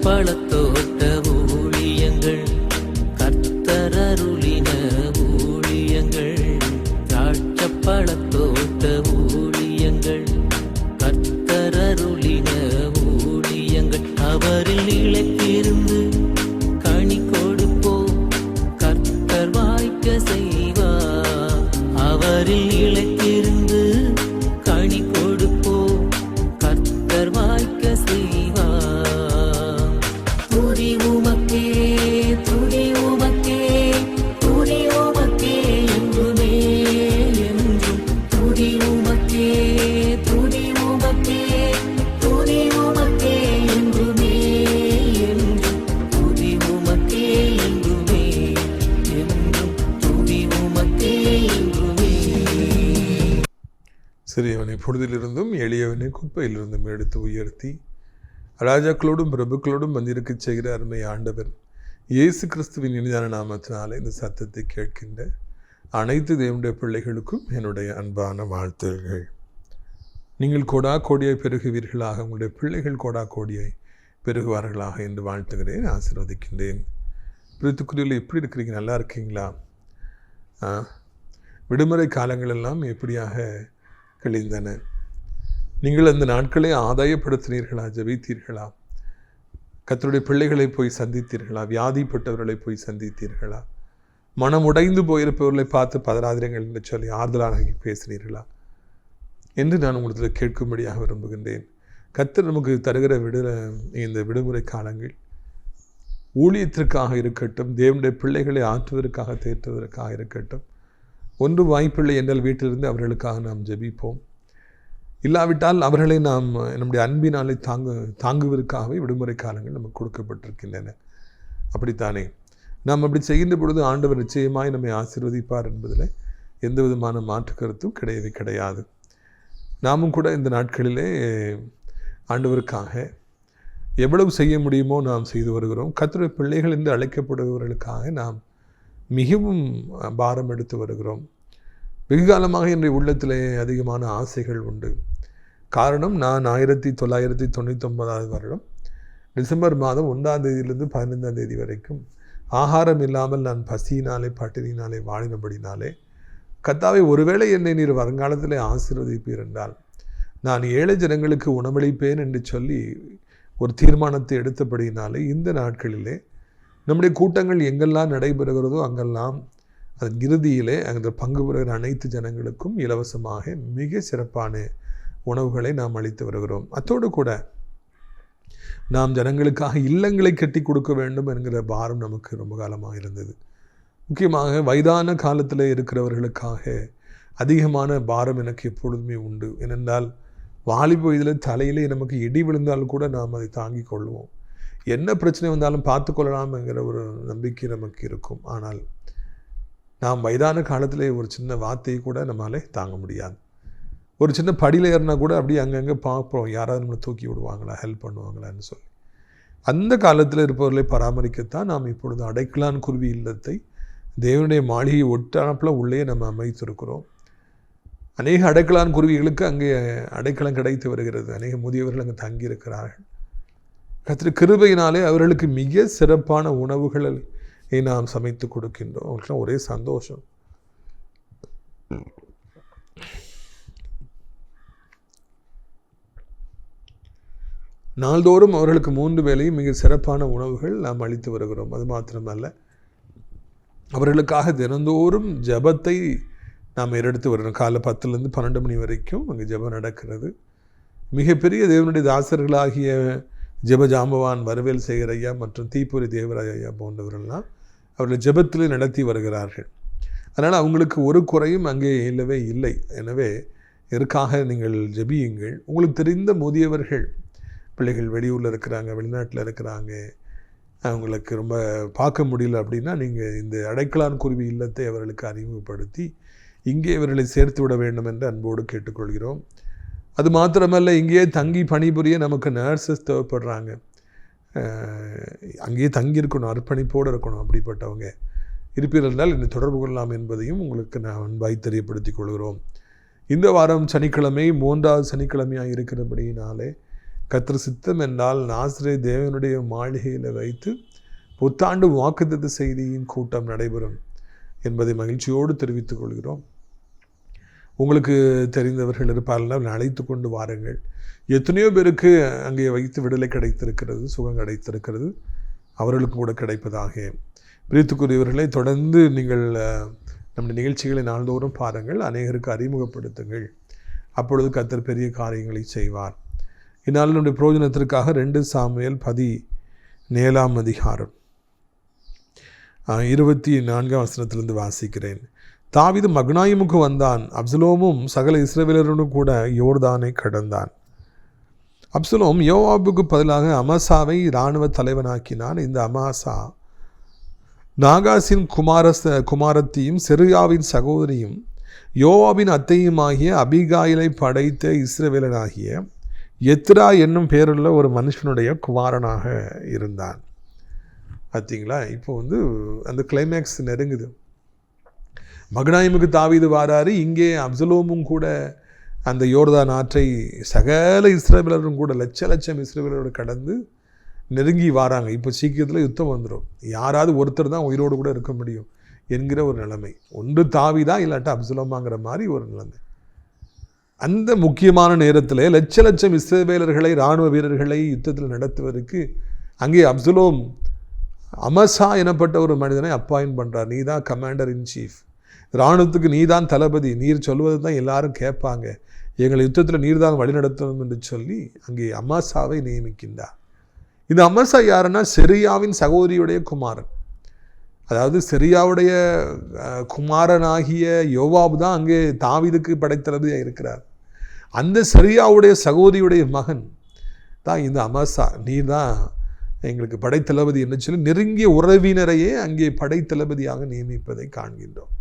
பழத்தோட்ட ஊழியங்கள், கர்த்தர் அருளின ஊழியங்கள். திராட்சை பழத்தோட்ட ஊழியங்கள், கர்த்தர் அருளின ஊழியங்கள். அவரில் நிலைத்திருந்து கனி கொடுப்போம், கர்த்தர் வாய்க்க செய்வார். அவரில் நிலைத்திருந்து கனி கொடுப்போம், கர்த்தர் வாய்க்க செய்வார். துதி உமக்கே, துதி உமக்கே, துதி உமக்கே என்றுமே என்றும். துதி உமக்கே, துதி உமக்கே, துதி உமக்கே என்றுமே என்றும். துதி உமக்கே என்றுமே என்றும். துதி உமக்கே என்றுமே. சிறியவனை பொழுதிலிருந்தும் எளியவனை குப்பையிலிருந்தும் எடுத்து உயர்த்தி ராஜாக்களோடும் பிரபுக்களோடும் வந்திருக்கச் செய்கிற அருமை ஆண்டவர் இயேசு கிறிஸ்துவின் இனிதான நாமத்தினாலே இந்த சத்தத்தை கேட்கின்ற அனைத்து தேவனுடைய பிள்ளைகளுக்கும் என்னுடைய அன்பான வாழ்த்துகள். நீங்கள் கோடா கோடியை பெருகுவீர்களாக, உங்களுடைய பிள்ளைகள் கோடா கோடியை பெருகுவார்களாக என்று வாழ்த்துகிறேன், ஆசீர்வதிக்கின்றேன். பிரித்துக்குரியில் எப்படி இருக்கிறீங்க? நல்லா இருக்கீங்களா? விடுமுறை காலங்களெல்லாம் எப்படியாக கழிந்தன? நீங்கள் அந்த நாட்களை ஆதாயப்படுத்தினீர்களா? ஜெபித்தீர்களா? கர்த்தருடைய பிள்ளைகளை போய் சந்தித்தீர்களா? வியாதிப்பட்டவர்களை போய் சந்தித்தீர்களா? மனம் உடைந்து போயிருப்பவர்களை பார்த்து பதறாதிரங்கள் என்று சொல்லி ஆறுதலாக பேசினீர்களா என்று நான் உங்களுக்கு கேட்கும்படியாக விரும்புகின்றேன். கர்த்தர் நமக்கு தருகிற இந்த விடுமுறை காலங்கள் ஊழியத்திற்காக இருக்கட்டும், தேவனுடைய பிள்ளைகளை ஆற்றுவதற்காக தேற்றுவதற்காக இருக்கட்டும். ஒன்று வாய்ப்பில்லை என்றால் வீட்டிலிருந்து அவர்களுக்காக நாம் ஜெபிப்போம். இல்லாவிட்டால் அவர்களை நாம் நம்முடைய அன்பினாலே தாங்குவதற்காகவே விடுமுறை காலங்கள் நமக்கு கொடுக்கப்பட்டிருக்கின்றன. அப்படித்தானே? நாம் அப்படி செய்கின்ற பொழுது ஆண்டவர் நிச்சயமாய் நம்மை ஆசீர்வதிப்பார் என்பதில் எந்த விதமான மாற்று கருத்தும் கிடையவே கிடையாது. நாமும் கூட இந்த நாட்களிலே ஆண்டவருக்காக எவ்வளவு செய்ய முடியுமோ நாம் செய்து வருகிறோம். கர்த்தருடைய பிள்ளைகள் என்று அழைக்கப்படுபவர்களுக்காக நாம் மிகவும் பாரம் எடுத்து வருகிறோம். வெகு காலமாக என்னுடைய உள்ளத்திலே அதிகமான ஆசைகள் உண்டு. காரணம், நான் 1999 வருடம் டிசம்பர் மாதம் 1ஆம் தேதியிலிருந்து 15ஆம் தேதி வரைக்கும் ஆகாரம் இல்லாமல் நான் பசியினாலே பட்டினினாலே வாழினபடினாலே, கர்த்தாவே ஒருவேளை என்னை நீர் வருங்காலத்திலே ஆசீர்வதிப்பீர் என்றால் நான் ஏழை ஜனங்களுக்கு உணவளிப்பேன் என்று சொல்லி ஒரு தீர்மானத்தை எடுத்தபடினாலே இந்த நாட்களிலே நம்முடைய கூட்டங்கள் எங்கெல்லாம் நடைபெறுகிறதோ அங்கெல்லாம் அதன் இறுதியிலே அதில் பங்கு பெறுகிற அனைத்து ஜனங்களுக்கும் இலவசமாக மிக சிறப்பான உணவுகளை நாம் அளித்து வருகிறோம். அத்தோடு கூட நாம் ஜனங்களுக்காக இல்லங்களை கட்டி கொடுக்க வேண்டும் என்கிற பாரம் நமக்கு ரொம்ப காலமாக இருந்தது. முக்கியமாக வயதான காலத்தில் இருக்கிறவர்களுக்காக அதிகமான பாரம் எனக்கு எப்பொழுதுமே உண்டு. ஏனென்றால் வாலிப வயதில் தலையிலே நமக்கு இடி விழுந்தால் கூட நாம் அதை தாங்கிக் கொள்வோம். என்ன பிரச்சனை வந்தாலும் பார்த்து கொள்ளலாம் என்கிற ஒரு நம்பிக்கை நமக்கு இருக்கும். ஆனால் நாம் வயதான காலத்திலே ஒரு சின்ன வார்த்தையை கூட நம்மளாலே தாங்க முடியாது. ஒரு சின்ன படியில் ஏறினா கூட அப்படியே அங்கங்கே பார்ப்போம், யாராவது நம்மளை தூக்கி விடுவாங்களா, ஹெல்ப் பண்ணுவாங்களான்னு சொல்லி. அந்த காலத்தில் இருப்பவர்களை பராமரிக்கத்தான் நாம் இப்பொழுது அடைக்கலான் குருவி இல்லத்தை தேவனுடைய மாளிகை ஒட்டானப்பில் உள்ளே நம்ம அமைத்திருக்கிறோம். அநேக அடைக்கலான் குருவிகளுக்கு அங்கே அடைக்கலம் கிடைத்து வருகிறது. அநேக முதியவர்கள் அங்கே தங்கியிருக்கிறார்கள். கர்த்தர் கிருபையினாலே அவர்களுக்கு மிக சிறப்பான உணவுகளை நாம் சமைத்து கொடுக்கின்றோம். அவர்களுக்கு ஒரே சந்தோஷம். நாள்தோறும் அவர்களுக்கு 3 வேளையும் மிக சிறப்பான உணவுகள் நாம் அளித்து வருகிறோம். அது மாத்திரமல்ல, அவர்களுக்காக தினந்தோறும் ஜபத்தை நாம் எடுத்து வருகிறோம். காலை 10லேருந்து 12 மணி வரைக்கும் அங்கே ஜபம் நடக்கிறது. மிகப்பெரிய தேவனுடைய தாசர்களாகிய ஜெபஜாம்பவான் வரவேல் சேகர் ஐயா மற்றும் தீப்பொறி தேவராஜ் ஐயா போன்றவர்கள்லாம் அவர்கள் ஜெபத்திலே நடத்தி வருகிறார்கள். அதனால் அவங்களுக்கு ஒரு குறையும் அங்கே இல்லவே இல்லை. எனவே இதற்காக நீங்கள் ஜெபியுங்கள். உங்களுக்கு தெரிந்த முதியவர்கள் பிள்ளைகள் வெளியூரில் இருக்கிறாங்க, வெளிநாட்டில் இருக்கிறாங்க, அவங்களுக்கு ரொம்ப பார்க்க முடியல அப்படின்னா நீங்கள் இந்த அடைக்கலான் குருவி இல்லத்தை அவர்களுக்கு அறிமுகப்படுத்தி இங்கே இவர்களை சேர்த்து விட வேண்டும் என்று அன்போடு கேட்டுக்கொள்கிறோம். அது மாத்திரமல்ல, இங்கேயே தங்கி பணிபுரிய நமக்கு நர்சஸ் தேவைப்படுறாங்க. அங்கேயே தங்கியிருக்கணும், அர்ப்பணிப்போடு இருக்கணும். அப்படிப்பட்டவங்க இருப்பீர்கள் என்றால் என்னை தொடர்பு கொள்ளலாம் என்பதையும் உங்களுக்கு நான் அன்பாய் தெரியப்படுத்திக் கொள்கிறோம். இந்த வாரம் சனிக்கிழமை 3வது சனிக்கிழமையாக இருக்கிறபடியினாலே கர்த்தர் சித்தம் என்றால் நாசரே தேவனுடைய மாளிகையில் வைத்து புத்தாண்டு வாக்குத்தத்த செய்தியின் கூட்டம் நடைபெறும் என்பதை மகிழ்ச்சியோடு தெரிவித்துக் கொள்கிறோம். உங்களுக்கு தெரிந்தவர்கள் இருப்பார்கள், அழைத்து கொண்டு வாருங்கள். எத்தனையோ பேருக்கு அங்கே வைத்து விடுதலை கிடைத்திருக்கிறது, சுகம் கிடைத்திருக்கிறது, அவர்களுக்கும் கூட கிடைப்பதாக. பிரியத்துக்குரியவர்களை தொடர்ந்து நீங்கள் நம்முடைய நிகழ்ச்சிகளை நாள்தோறும் பாருங்கள், அநேகருக்கு அறிமுகப்படுத்துங்கள். அப்பொழுது கர்த்தர் பெரிய காரியங்களை செய்வார். இந்நாள் நம்முடைய பிரயோஜனத்திற்காக 2 சாமுவேல் 17 அதிகாரம் 24 வசனத்திலிருந்து வாசிக்கிறேன். தாவீது மக்னாயிமுக்கு வந்தான். அப்சலோமும் சகல இஸ்ரவேலருடன் கூட யோர்தானை கடந்தான். அப்சலோம் யோவாபுக்கு பதிலாக அமாசாவை இராணுவ தலைவனாக்கினான். இந்த அமாசா நாகாசின் குமாரத்தியும் செருயாவின் சகோதரியும் யோவாபின் அத்தையுமாகிய அபிகாயிலை படைத்த இஸ்ரவேலனாகிய எத்ரா என்னும் பேருள்ள ஒரு மனுஷனுடைய குமாரனாக இருந்தான். பார்த்தீங்களா, இப்போ அந்த கிளைமேக்ஸ் நெருங்குது. மக்னாயிமுக்கு தாவீது வாராரு. இங்கே அப்சலோமும் கூட அந்த யோர்தான் ஆற்றை சகல இஸ்ரவேலரும் கூட லட்சம் இஸ்ரவேலரோடு கடந்து நெருங்கி வாராங்க. இப்போ சீக்கிரத்தில் யுத்தம் வந்துடும். யாராவது ஒருத்தர் தான் உயிரோடு கூட இருக்க முடியும் என்கிற ஒரு நிலைமை. ஒன்று தாவீதா இல்லாட்டா அப்சலோமாங்கிற மாதிரி ஒரு நிலைமை. அந்த முக்கியமான நேரத்தில் லட்சம் இஸ்ரவேலர்களை இராணுவ வீரர்களை யுத்தத்தில் நடத்துவதற்கு அங்கே அப்சலோம் அமசா எனப்பட்ட ஒரு மனிதனை அப்பாயின்ட் பண்ணுறார். நீ தான் கமாண்டர் இன் சீஃப், இராணுவத்துக்கு நீ தான் தளபதி, நீர் சொல்வது தான் எல்லாரும் கேட்பாங்க, எங்களை யுத்தத்தில் நீர் தான் வழிநடத்தணும் என்று சொல்லி அங்கே அமாசாவை நியமிக்கின்றார். இந்த அமசா யாருன்னா செரியாவின் சகோதரியுடைய குமாரன். அதாவது செரியாவுடைய குமாரனாகிய யோவாப் தான் அங்கே தாவீதுக்கு படைத்தளபதியாக இருக்கிறார். அந்த செரியாவுடைய சகோதரியுடைய மகன் தான் இந்த அமசா. நீ தான் எங்களுக்கு படைத்தளபதி என்று சொல்லி நெருங்கிய உறவினரையே அங்கே படைத்தளபதியாக நியமிப்பதை காண்கின்றோம்.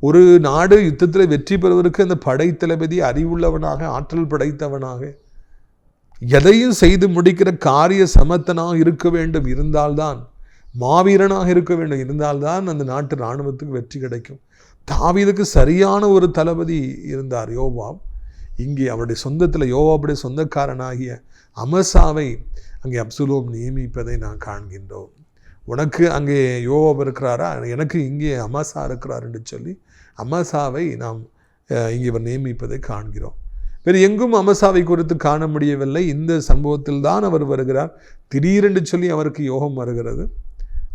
ஒரு நாடு யுத்தத்தில் வெற்றி பெறுவதற்கு அந்த படைத்தளபதி அறிவுள்ளவனாக, ஆற்றல் படைத்தவனாக, எதையும் செய்து முடிக்கிற காரிய சமத்தனாக இருக்க வேண்டும். இருந்தால்தான், மாவீரனாக இருக்க வேண்டும். இருந்தால்தான் அந்த நாட்டு இராணுவத்துக்கு வெற்றி கிடைக்கும். தாவீதுக்கு சரியான ஒரு தளபதி இருந்தார், யோவாப். இங்கே அவருடைய சொந்தத்தில் யோவாபுடைய சொந்தக்காரனாகிய அமசாவை அங்கே அப்சலோம் நியமிப்பதை நான் காண்கின்றோம். உனக்கு அங்கே யோவாப் இருக்கிறாரா, எனக்கு இங்கே அமசா இருக்கிறார் என்று சொல்லி அமசாவை நாம் இங்கே இவர் நியமிப்பதை காண்கிறோம். வேறு எங்கும் அமசாவை குறித்து காண முடியவில்லை. இந்த சம்பவத்தில் தான் அவர் வருகிறார். திடீரென்று சொல்லி அவருக்கு யோகம் வருகிறது.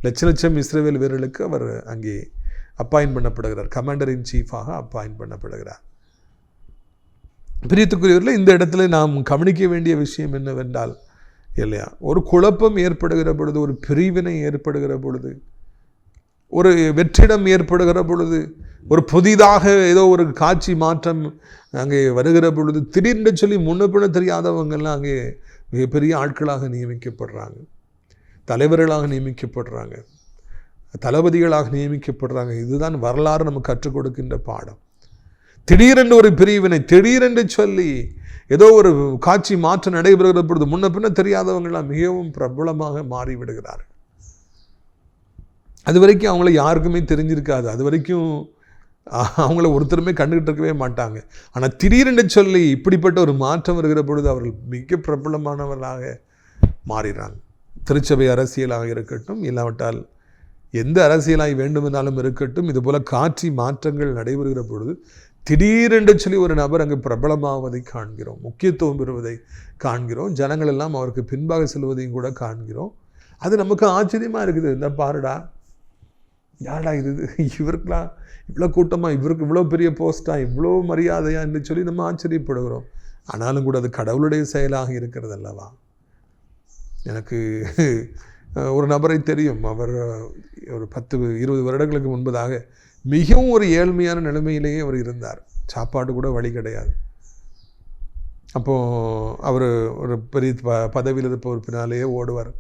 லட்சம் இஸ்ரவேல் வீரர்களுக்கு அவர் அங்கே அப்பாயின்ட் பண்ணப்படுகிறார். கமாண்டர் இன் சீஃபாக அப்பாயின்ட் பண்ணப்படுகிறார். பிரியத்துக்குரியவர்களே, இந்த இடத்துல நாம் கவனிக்க வேண்டிய விஷயம் என்னவென்றால், இல்லையா, ஒரு குழப்பம் ஏற்படுகிற பொழுது, ஒரு பிரிவினை ஏற்படுகிற பொழுது, ஒரு வெற்றிடம் ஏற்படுகிற பொழுது, ஒரு புதிதாக ஏதோ ஒரு காட்சி மாற்றம் அங்கே வருகிற பொழுது, திடீர்னு சொல்லி முன்ன தெரியாதவங்கெல்லாம் அங்கே மிகப்பெரிய ஆட்களாக நியமிக்கப்படுறாங்க, தலைவர்களாக நியமிக்கப்படுறாங்க, தளபதிகளாக நியமிக்கப்படுறாங்க. இதுதான் வரலாறு நமக்கு கற்றுக் கொடுக்கின்ற பாடம். திடீரென்று ஒரு பிரிவினை, திடீரென்று சொல்லி ஏதோ ஒரு காட்சி மாற்றம் நடைபெறுகிற பொழுது முன்ன தெரியாதவங்களாம் மிகவும் பிரபலமாக மாறிவிடுகிறார்கள். அது வரைக்கும் அவங்கள யாருக்குமே தெரிஞ்சிருக்காது. அது வரைக்கும் அவங்கள ஒருத்தருமே கண்டுகிட்டு இருக்கவே மாட்டாங்க. ஆனால் திடீரென்று சொல்லி இப்படிப்பட்ட ஒரு மாற்றம் வருகிற பொழுது அவர்கள் மிக பிரபலமானவர்களாக மாறிடுறாங்க. திருச்சபை அரசியலாக இருக்கட்டும், இல்லாவிட்டால் எந்த அரசியலாக வேண்டுமென்றாலும் இருக்கட்டும், இதுபோல் காட்சி மாற்றங்கள் நடைபெறுகிற பொழுது திடீரென்று சொல்லி ஒரு நபர் அங்கு பிரபலமாவதை காண்கிறோம், முக்கியத்துவம் பெறுவதை காண்கிறோம், ஜனங்கள் எல்லாம் அவருக்கு பின்பாக செல்வதையும் கூட காண்கிறோம். அது நமக்கு ஆச்சரியமாக இருக்குது. இந்த பாருடா, யாரடா இது, இவருக்கெல்லாம் இவ்வளோ கூட்டமாக, இவருக்கு இவ்வளோ பெரிய போஸ்ட்டாக, இவ்வளோ மரியாதையா என்று சொல்லி நம்ம ஆச்சரியப்படுகிறோம். ஆனாலும் கூட அது கடவுளுடைய செயலாக இருக்கிறது அல்லவா. எனக்கு ஒரு நபரை தெரியும். அவர் ஒரு 10-20 வருடங்களுக்கு முன்பதாக மிகவும் ஒரு ஏழ்மையான நிலைமையிலேயே அவர் இருந்தார். சாப்பாடு கூட வழி கிடையாது. அப்போது அவர் ஒரு பெரிய பதவியில் இருப்பவர் பின்னாலேயே ஓடுவார்.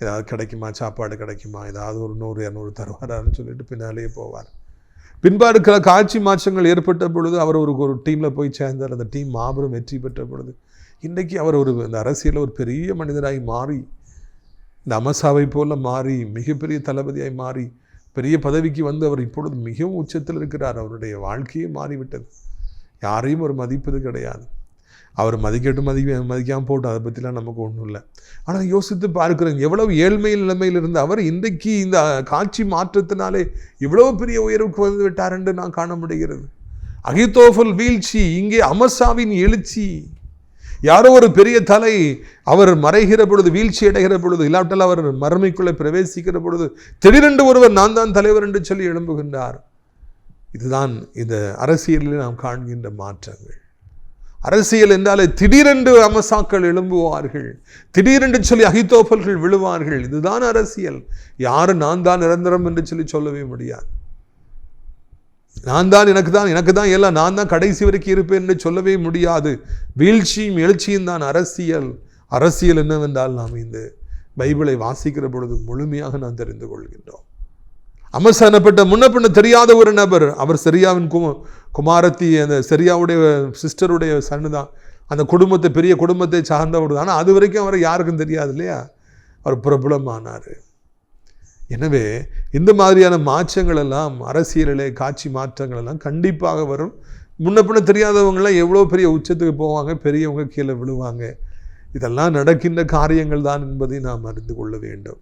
ஏதாவது கிடைக்குமா, சாப்பாடு கிடைக்குமா, ஏதாவது ஒரு 100-200 தருவாரான்னு சொல்லிட்டு பின்னாலேயே போவார். பின்பாடு காட்சி மாற்றங்கள் ஏற்பட்ட பொழுது அவர் ஒரு டீமில் போய் சேர்ந்தார். அந்த டீம் மாபெரும் வெற்றி பெற்ற பொழுது இன்றைக்கி அவர் இந்த அரசியலில் ஒரு பெரிய மனிதராய் மாறி, இந்த அமசாவை போல மாறி, மிகப்பெரிய தளபதியாய் மாறி, பெரிய பதவிக்கு வந்து அவர் இப்பொழுது மிகவும் உச்சத்தில் இருக்கிறார். அவருடைய வாழ்க்கையே மாறிவிட்டது. யாரையும் ஒரு மதிப்பது கிடையாது. அவர் மதிக்காமல் போட்டு அதை பற்றிலாம் நமக்கு ஒன்றும் இல்லை. ஆனால் யோசித்து பார்க்குறேங்க, எவ்வளவு ஏழ்மை நிலைமையில் இருந்து அவர் இன்றைக்கு இந்த காட்சி மாற்றத்தினாலே இவ்வளவு பெரிய உயர்வுக்கு வந்து விட்டார் என்று நான் காண முடிகிறது. அகித்தோஃபல் வீழ்ச்சி, இங்கே அமசாவின் எழுச்சி. யாரோ ஒரு பெரிய தலை அவர் மறைகிற பொழுது, வீழ்ச்சி அடைகிற பொழுது, இல்லாவிட்டால் அவர் மறுமைக்குள்ளே பிரவேசிக்கிற பொழுது திடீரென்று ஒருவர் நான் தான் தலைவர் என்று சொல்லி எழும்புகின்றார். இதுதான் இந்த அரசியலில் நாம் காண்கின்ற மாற்றங்கள். அரசியல் என்றாலே திடீரென்று அமசாக்கள் எழும்புவார்கள், திடீரென்று சொல்லி அகித்தோஃபல்கள் விழுவார்கள். இதுதான் அரசியல். யாரும் நான் தான் நிரந்தரம் என்று சொல்லவே முடியாது. நான் தான் எனக்கு தான் எல்லாம், நான் தான் கடைசி வரைக்கும் இருப்பேன் என்று சொல்லவே முடியாது. வீழ்ச்சியும் எழுச்சியும் தான் அரசியல். அரசியல் என்னவென்றால் நாம் இந்த பைபிளை வாசிக்கிற பொழுது முழுமையாக நாம் தெரிந்து கொள்கின்றோம். அமசா எனப்பட்ட முன்ன பின்ன தெரியாத ஒரு நபர், அவர் செரியாவின் குமாரத்தி, அந்த செரியாவுடைய சிஸ்டருடைய சன்னு தான். அந்த குடும்பத்தை, பெரிய குடும்பத்தை சார்ந்தவர் தான். ஆனால் அது வரைக்கும் அவரை யாருக்கும் தெரியாது இல்லையா, அவர் பிரபலமானார். எனவே இந்த மாதிரியான மாற்றங்கள் எல்லாம் அரசியலிலே, காட்சி மாற்றங்கள் எல்லாம் கண்டிப்பாக வரும். முன்ன பின்ன தெரியாதவங்களாம் எவ்வளோ பெரிய உச்சத்துக்கு போவாங்க, பெரியவங்க கீழே விழுவாங்க. இதெல்லாம் நடக்கின்ற காரியங்கள் தான் என்பதை நாம் அறிந்து கொள்ள வேண்டும்.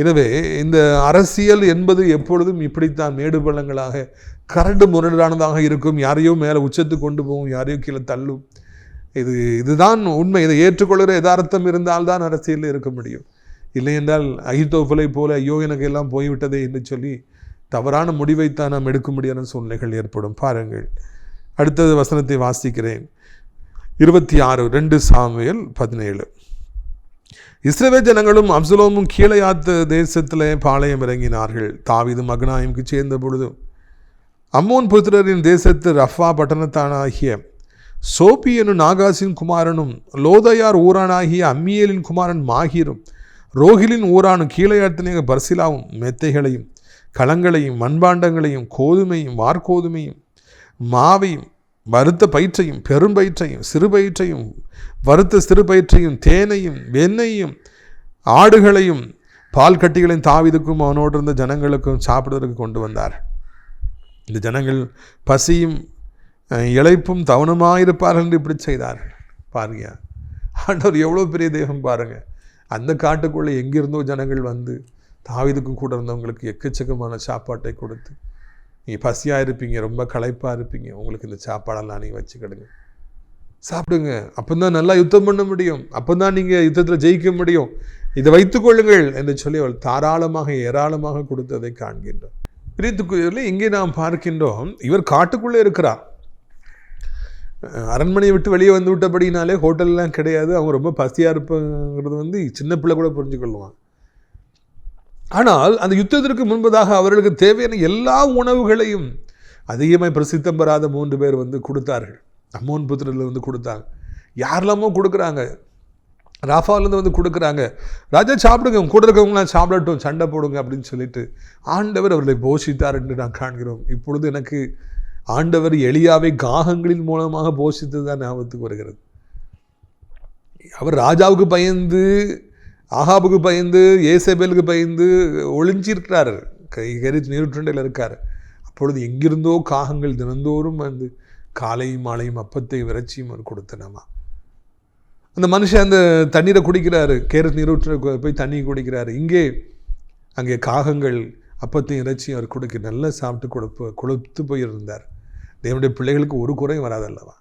எனவே இந்த அரசியல் என்பது எப்பொழுதும் இப்படித்தான் மேடு பள்ளங்களாக கரண்டு முரடானதாக இருக்கும். யாரையோ மேலே உச்சத்துக்கு கொண்டு போகும், யாரையோ கீழே தள்ளும். இதுதான் உண்மை. இதை ஏற்றுக்கொள்கிற யதார்த்தம் இருந்தால்தான் அரசியலில் இருக்க முடியும். இல்லை என்றால் அகித்தோஃபலை போல ஐயோ எனக்கு எல்லாம் போய்விட்டதே என்று சொல்லி தவறான முடிவைத்தான் நாம் எடுக்க முடியாத சூழ்நிலைகள் ஏற்படும். பாருங்கள், அடுத்தது வசனத்தை வாசிக்கிறேன். 26 2 சாமுவேல் 17. இஸ்ரவேல் ஜனங்களும் அப்சலோமும் கீலேயாத் தேசத்திலே பாளையம் இறங்கினார்கள். தாவீது மகனாயிமுக்கு சேர்ந்த பொழுதும் அம்மோன் புத்திரரின் தேசத்து ரஃபா பட்டணத்தானாகிய சோபி என்னும் நாகாசின் குமாரனும் லோதையார் ஊரானாகிய அம்மியேலின் குமாரன் மாகீரும் ரோகிலின் ஊரானும் கீலேயாத்தினேக பர்சிலாவும் மெத்தைகளையும் களங்களையும் மண்பாண்டங்களையும் கோதுமையும் வார்கோதுமையும் மாவையும் வறுத்த பயிற்றையும் பெரும் பயிற்றையும் சிறு பயிற்றையும் வறுத்த சிறு பயிற்றையும் தேனையும் வெண்ணையும் ஆடுகளையும் பால் கட்டிகளையும் தாவீதுக்கும் அவனோடு இருந்த ஜனங்களுக்கும் சாப்பிடுவதற்கு கொண்டு வந்தார். இந்த ஜனங்கள் பசியும் இளைப்பும் தவனமாயிருப்பார்கள் என்று இப்படி செய்தார்கள். பாருங்க, ஆண்டவர் எவ்வளோ பெரிய தெய்வம் பாருங்கள். அந்த காட்டுக்குள்ளே எங்கிருந்தோ ஜனங்கள் வந்து தாவீதுக்கும் கூட இருந்தவங்களுக்கு எக்கச்சக்கமான சாப்பாட்டை கொடுத்து, நீங்கள் பசியாக இருப்பீங்க, ரொம்ப களைப்பாக இருப்பீங்க, உங்களுக்கு இந்த சாப்பாடெல்லாம் நீங்கள் வச்சுக்கிடுங்க, சாப்பிடுங்க, அப்போ தான் நல்லா யுத்தம் பண்ண முடியும், அப்போ தான் நீங்கள் யுத்தத்தில் ஜெயிக்க முடியும், இதை வைத்துக்கொள்ளுங்கள் என்று சொல்லி அவள் தாராளமாக ஏராளமாக கொடுத்ததை காண்கின்றோம். பிரியத்துக்குரியவர்களே, இங்கே நாம் பார்க்கின்றோம், இவர் காட்டுக்குள்ளே இருக்கிறார். அரண்மனையை விட்டு வெளியே வந்து விட்டபடினாலே ஹோட்டல்லாம் கிடையாது. அவங்க ரொம்ப பசியாக இருப்பங்கிறது சின்ன பிள்ளை கூட புரிஞ்சுக்கொள்ளுவாங்க. ஆனால் அந்த யுத்தத்திற்கு முன்பதாக அவர்களுக்கு தேவையான எல்லா உணவுகளையும் அதிகமாக பிரசித்தம் பெறாத 3 பேர் வந்து கொடுத்தார்கள். அம்மோன் புத்திரர்கள் வந்து கொடுத்தாங்க. யாரெல்லாமோ கொடுக்குறாங்க, ராஃபாவிலேருந்து வந்து கொடுக்குறாங்க. ராஜா சாப்பிடுங்க, கூட இருக்கவங்களாம் சாப்பிடட்டும், சண்டை போடுங்க அப்படின்னு சொல்லிட்டு ஆண்டவர் அவர்களை போஷித்தார் என்று நான் காண்கிறோம். இப்பொழுது எனக்கு ஆண்டவர் எலியாவை காகங்களின் மூலமாக போஷித்தது தான் ஞாபகத்துக்கு வருகிறது. அவர் ராஜாவுக்கு பயந்து, ஆகாபுக்கு பயந்து, ஏசபேலுக்கு பயந்து ஒளிஞ்சிருக்கிறார், கரித்து நீருற்றண்டையில் இருக்கார். அப்பொழுது எங்கிருந்தோ காகங்கள் தினந்தோறும் வந்து காலையும் மாலையும் அப்பத்தையும் இறைச்சியும் அவர் கொடுத்தனமா. அந்த மனுஷன் அந்த தண்ணீரை குடிக்கிறாரு, கேரத் நீரூற்ற போய் தண்ணி குடிக்கிறாரு. அங்கே காகங்கள் அப்பத்தையும் இறைச்சியும் அவர் கொடுக்க நல்லா சாப்பிட்டு கொழுத்து போயிருந்தார். தேவனுடைய பிள்ளைகளுக்கு ஒரு குறையும் வராதல்லவா.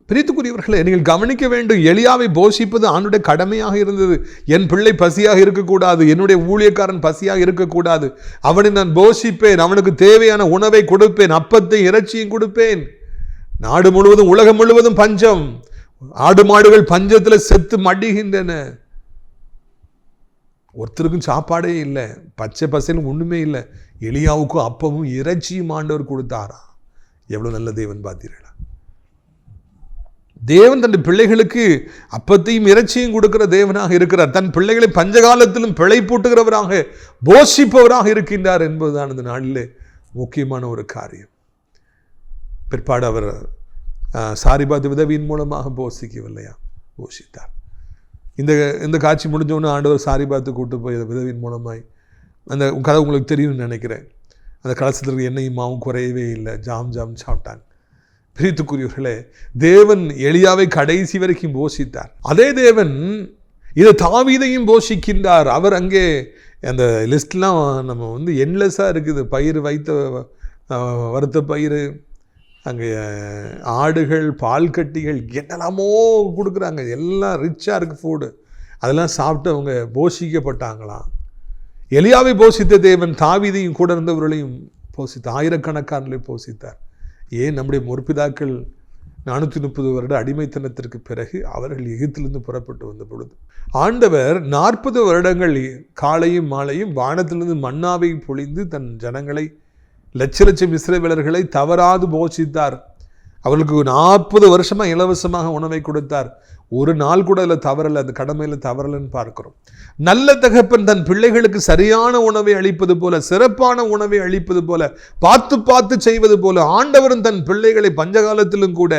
பிரியத்துக்குரியவர்களே, நீங்கள் கவனிக்க வேண்டும், எலியாவை போஷிப்பது ஆண்டுடைய கடமையாக இருந்தது. என் பிள்ளை பசியாக இருக்கக்கூடாது, என்னுடைய ஊழியக்காரன் பசியாக இருக்கக்கூடாது, அவனை நான் போஷிப்பேன், அவனுக்கு தேவையான உணவை கொடுப்பேன், அப்பத்தையும் இறைச்சியும் கொடுப்பேன். நாடு முழுவதும், உலகம் முழுவதும் பஞ்சம், ஆடு மாடுகள் பஞ்சத்தில் செத்து மடிகின்றன. ஒருத்தருக்கும் சாப்பாடே இல்லை, பச்சை பசைன்னு ஒன்றுமே இல்லை. எலியாவுக்கும் அப்பமும் இறைச்சியும் ஆண்டவர் கொடுத்தாரா. எவ்வளோ நல்ல தேவன் பார்த்தீர்களா. தேவன் தன் பிள்ளைகளுக்கு அப்பத்தையும் இறைச்சியும் கொடுக்கிற தேவனாக இருக்கிறார். தன் பிள்ளைகளை பஞ்சகாலத்திலும் பிழைப்பூட்டுகிறவராக, போஷிப்பவராக இருக்கின்றார் என்பதுதான் இந்த நாளிலே முக்கியமான ஒரு காரியம். பிற்பாடு அவர் சாரிபாத் விதவியின் மூலமாக போஷிக்கவில்லையா, போஷித்தார். இந்த காட்சி முடிஞ்சோன்னு ஆண்டவர் சாரிபாத்து கூட்டு போய் விதவின் மூலமாய், அந்த கதை உங்களுக்கு தெரியும்னு நினைக்கிறேன், அந்த கலசத்திற்கு எண்ணெயும் மாவும் குறையவே இல்லை, ஜாம் சாப்பிட்டாங்க. பிரித்துக்குரியவர்களே, தேவன் எலியாவை கடைசி வரைக்கும் போஷித்தார். அதே தேவன் இதை தாவீதையும் போஷிக்கின்றார். அவர் அங்கே அந்த லிஸ்ட்லாம் நம்ம என்லெஸ்ஸாக இருக்குது. பயிர் வறுத்த பயிர், அங்கே ஆடுகள், பால் கட்டிகள், என்னெல்லாமோ கொடுக்குறாங்க. எல்லாம் ரிச்சாக இருக்குது ஃபுட்டு. அதெல்லாம் சாப்பிட்டு அவங்க போஷிக்கப்பட்டாங்களாம். எலியாவை போஷித்த தேவன் தாவீதையும் கூட இருந்தவர்களையும் போஷித்தார். ஆயிரக்கணக்கானவர்களை போஷித்தார். ஏன்? நம்முடைய முற்பிதாக்கள் 430 வருட அடிமைத்தனத்திற்கு பிறகு அவர்கள் எகிப்திலிருந்து புறப்பட்டு வந்த பொழுது ஆண்டவர் 40 வருடங்கள் காலையும் மாலையும் வானத்திலிருந்து மன்னாவை பொழிந்து தன் ஜனங்களை, லட்சம் இஸ்ரவேலர்களை தவறாது போஷித்தார். அவர்களுக்கு 40 வருஷமாக இலவசமாக உணவை கொடுத்தார். ஒரு நாள் கூட அதில் தவறலை, அந்த கடமையில் தவறலைன்னு பார்க்கிறோம். நல்ல தகப்பன் தன் பிள்ளைகளுக்கு சரியான உணவை அளிப்பது போல, சிறப்பான உணவை அளிப்பது போல, பார்த்து பார்த்து செய்வது போல ஆண்டவரும் தன் பிள்ளைகளை பஞ்சகாலத்திலும் கூட,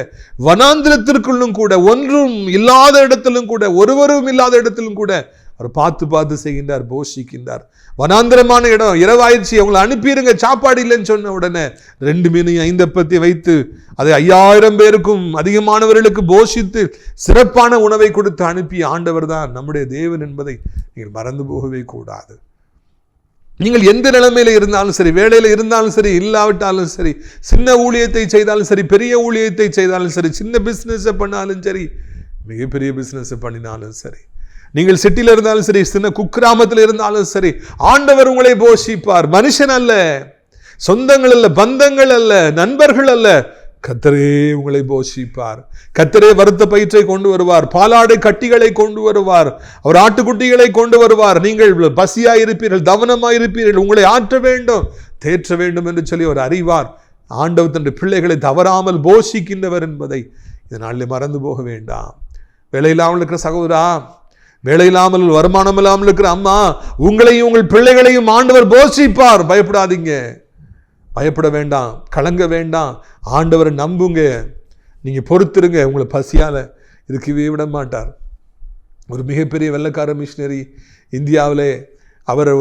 வனாந்திரத்திற்குள்ளும் கூட, ஒன்றும் இல்லாத இடத்திலும் கூட, ஒருவரும் இல்லாத இடத்திலும் கூட அவர் பார்த்து பார்த்து செய்கின்றார், போஷிக்கின்றார். வனாந்திரமான இடம், இரவாயிடுச்சு, அவங்களை அனுப்பிடுங்க, சாப்பாடு இல்லைன்னு சொன்ன உடனே 2 மீனையும் 5 அப்பத்தையும் வைத்து அதை 5000 பேருக்கும் அதிகமானவர்களுக்கு போஷித்து சிறப்பான உணவை கொடுத்து அனுப்பிய ஆண்டவர் தான் நம்முடைய தேவன் என்பதை நீங்கள் மறந்து போகவே கூடாது. நீங்கள் எந்த நிலைமையில இருந்தாலும் சரி, வேலையில் இருந்தாலும் சரி, இல்லாவிட்டாலும் சரி, சின்ன ஊழியத்தை செய்தாலும் சரி, பெரிய ஊழியத்தை செய்தாலும் சரி, சின்ன பிஸ்னஸ் பண்ணாலும் சரி, மிகப்பெரிய பிஸ்னஸ் பண்ணினாலும் சரி, நீங்கள் சிட்டியில் இருந்தாலும் சரி, சின்ன குக்கிராமத்தில் இருந்தாலும் சரி, ஆண்டவர் உங்களை போஷிப்பார். மனுஷன் அல்ல, சொந்தங்கள் அல்ல, பந்தங்கள் அல்ல, நண்பர்கள் அல்ல, கர்த்தரே உங்களை போஷிப்பார். கர்த்தரே வறுத்த பயிற்றை கொண்டு வருவார், பாலாடை கட்டிகளை கொண்டு வருவார், அவர் ஆட்டுக்குட்டிகளை கொண்டு வருவார். நீங்கள் பசியாயிருப்பீர்கள், கவனமாயிருப்பீர்கள், உங்களை ஆற்ற வேண்டும், தேற்ற வேண்டும் என்று சொல்லி அவர் அறிவார். ஆண்டவர் தன்னுடைய பிள்ளைகளை தவறாமல் போஷிக்கின்றவர் என்பதை இதனாலே மறந்து போக வேண்டாம். வேலையில்லாமல் இருக்கிற சகோதரா, வேலையில்லாமல், வருமானம் இல்லாமல் இருக்கிற அம்மா, உங்களையும் உங்கள் பிள்ளைகளையும் ஆண்டவர் போஷிப்பார். பயப்படாதீங்க, பயப்பட வேண்டாம், கலங்க வேண்டாம். ஆண்டவரை நம்புங்க, நீங்க பொறுத்திருங்க, உங்களை பசியால இருக்கவே விட மாட்டார். ஒரு மிகப்பெரிய வெள்ளைக்கார மிஷினரி இந்தியாவிலே அவர்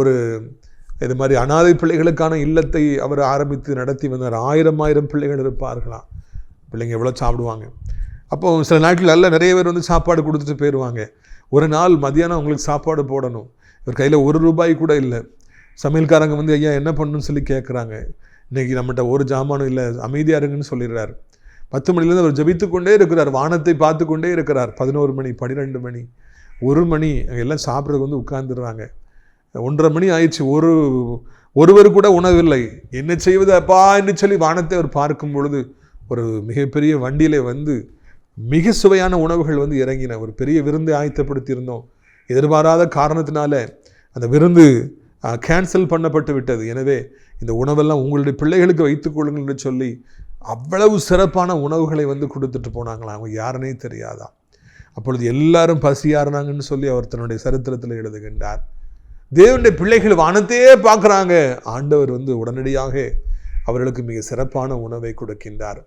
இது மாதிரி அனாதை பிள்ளைகளுக்கான இல்லத்தை அவர் ஆரம்பித்து நடத்தி வந்தார். 1000 பிள்ளைகள் இருப்பார்களாம். பிள்ளைங்க எவ்வளோ சாப்பிடுவாங்க. அப்போ சில நாட்கள் எல்லாம் நிறைய பேர் சாப்பாடு கொடுத்துட்டு போயிடுவாங்க. ஒரு நாள் மதியானம் அவங்களுக்கு சாப்பாடு போடணும். இவர் கையில் 1 ரூபாய் கூட இல்லை. சமையல்காரங்க ஐயா என்ன பண்ணணும்னு சொல்லி கேட்குறாங்க. இன்றைக்கி நம்மகிட்ட ஒரு ஜாமானும் இல்லை, அமைதியாக இருங்கன்னு சொல்லிடுறாரு. 10 மணிலேருந்து அவர் ஜபித்து கொண்டே இருக்கிறார், வானத்தை பார்த்து கொண்டே இருக்கிறார். 11 மணி, 12 மணி, 1 மணி, அங்கே எல்லாம் சாப்பிட்றதுக்கு உட்கார்ந்துடுறாங்க. 1:30 மணி ஆயிடுச்சு. ஒருவர் கூட உணவில்லை. என்ன செய்வது அப்பா என்று சொல்லி வானத்தை அவர் பார்க்கும் பொழுது ஒரு மிகப்பெரிய வண்டியில் மிக சுவையான உணவுகள் இறங்கின. ஒரு பெரிய விருந்து ஆயத்தப்படுத்தியிருந்தோம். எதிர்பாராத காரணத்தினால அந்த விருந்து கேன்சல் பண்ணப்பட்டு விட்டது. எனவே இந்த உணவெல்லாம் உங்களுடைய பிள்ளைகளுக்கு வைத்துக் கொள்ளுங்கள் என்று சொல்லி அவ்வளவு சிறப்பான உணவுகளை கொடுத்துட்டு போனாங்களாம். அவங்க யாருன்னே தெரியாதா. அப்பொழுது எல்லாரும் பசியாறினாங்கன்னு சொல்லி அவர் தன்னுடைய சரித்திரத்தில் எழுதுகின்றார். தேவனுடைய பிள்ளைகள் வானத்தையே பார்க்குறாங்க. ஆண்டவர் உடனடியாக அவர்களுக்கு மிக சிறப்பான உணவை கொடுக்கின்றார்.